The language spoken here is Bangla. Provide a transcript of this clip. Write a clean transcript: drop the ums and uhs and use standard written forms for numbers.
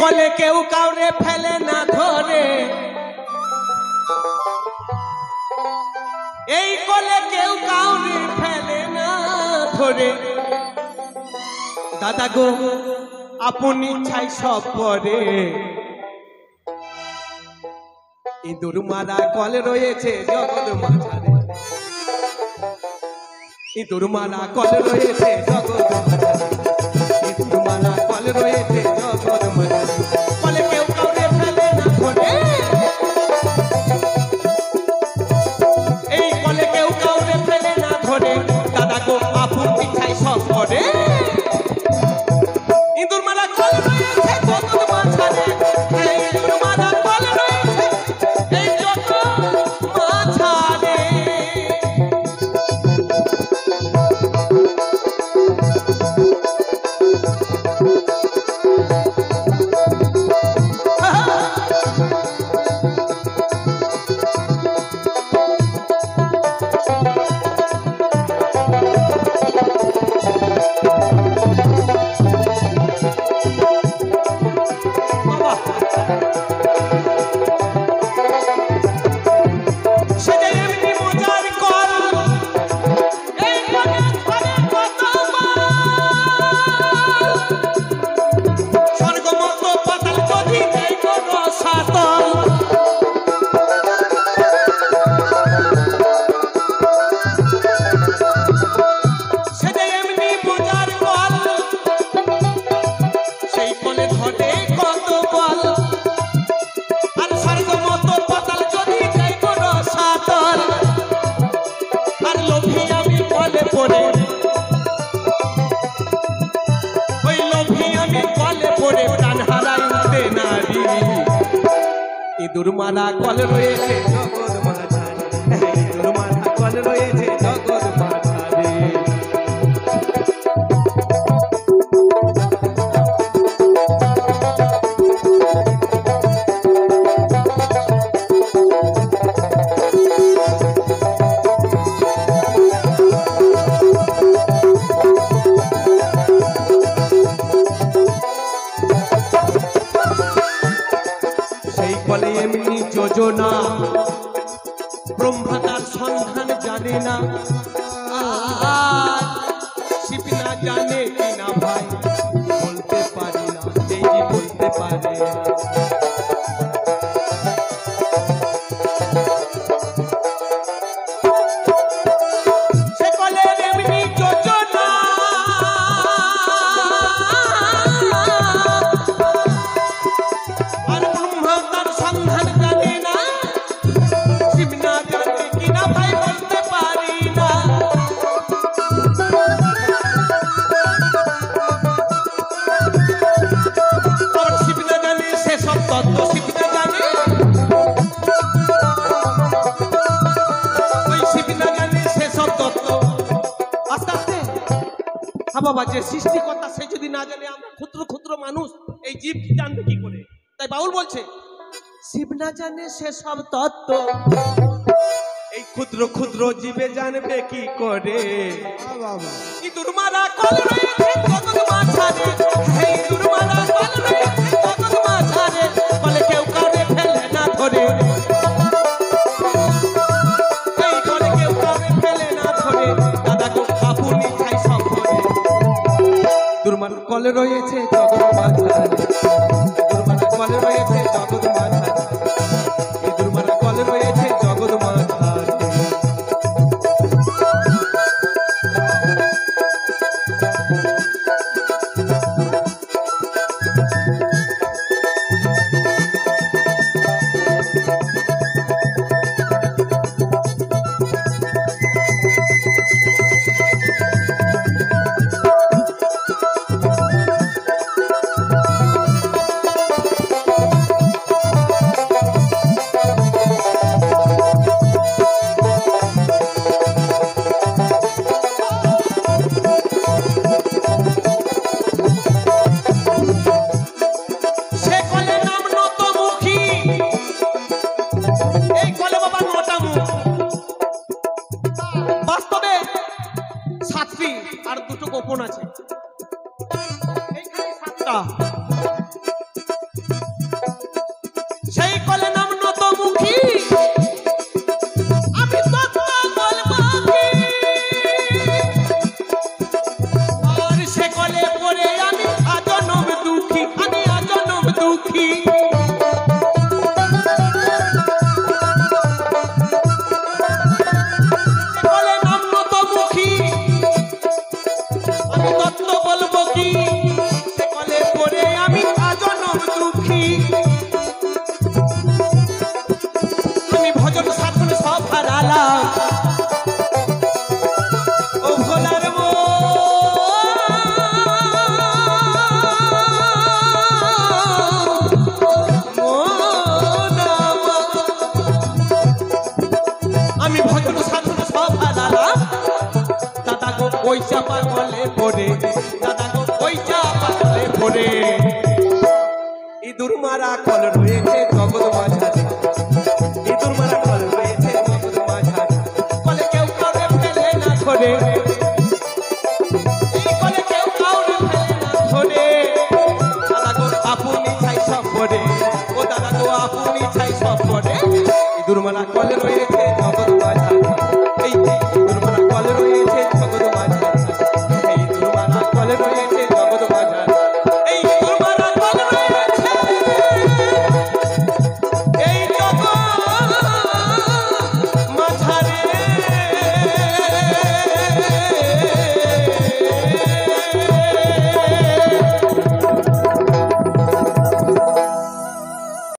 কলে কেউ কাউরে ফেলে না ধরে, এই কলে কেউ কাউরে ফেলে না ধরে। দাদা গো আপনি ইচ্ছাই সব করে, ইঁদুর মারা কল রয়েছে জগৎ মাঝারে, ইঁদুর মারা কল রয়েছে জগৎ মাঝারে, ইঁদুর মারা কল রয়েছে জগৎ মাঝারে। কলে কেউ কাউরে ফেলে না ধরে, এই কলে কেউ কাউরে ফেলে না ধরে। দাদা গো আপন ইচ্ছাই সব করে, ইঁদুর মারা কল রয়েছে জগৎ মাঝারে, ইঁদুর মারা কল রয়েছে এই জগৎ মাঝারে। ইঁদুর মারা কল রয়েছে জগৎ মাঝারে, ইঁদুর মারা কল রয়েছে জগৎ মাঝারে। বলে এমনি যোজনা ব্রহ্মা তার সন্ধান জানে না, শিব না জানে কিনা ভাই বলতে পারি না, এই যে বলতে পারে। সে বলে এমনি যোজনা সন্ধান জানে না, শিব না জানে কিনা ভাই বলতে পারি না। শিব না জানে সেসব তত্ত্ব, শিব না জানে, ওই শিব না জানে সেসব তত্ত্ব। আস্তে আস্তে হ্যাঁ বাবা, যে সৃষ্টিকর্তা সে যদি না জানে, আমরা ক্ষুদ্র ক্ষুদ্র মানুষ এই জীব জানবে কি করে? তাই বাউল বলছে শিব না জানে সেসব তত্ত্ব, এই ক্ষুদ্র ক্ষুদ্র জীবে জানবে কি করে? ইঁদুর মারা কল রয়েছে জগৎ মাঝারে, ইঁদুর মারা কল রয়েছে জগৎ মাঝারে। কলে কেউ কাউরে ফেলে না ধরে, এই কলে কেউ কাউরে ফেলে না ধরে। দাদা গো আপনি চাই সব করে, ইঁদুর মারা কল রয়েছে জগৎ মাঝারে, ইঁদুর মারা কল রয়েছে জগৎ মাঝারে, ইঁদুর মারা কল রয়েছে জগৎ মাঝারে। ইঁদুর মারা কল রয়েছে জগৎ মাঝারে, ইঁদুর মারা কল রয়েছে জগৎ মাঝারে, কলে কেউ কাউরে ফেলে না ধরে, এই কলে কেউ কাউরে ফেলে না ধরে। দাদা গো আপনি ছাই সব পড়ে, ও দাদা গো আপনি ছাই সব পড়ে, ইঁদুর মারা কল রয়েছে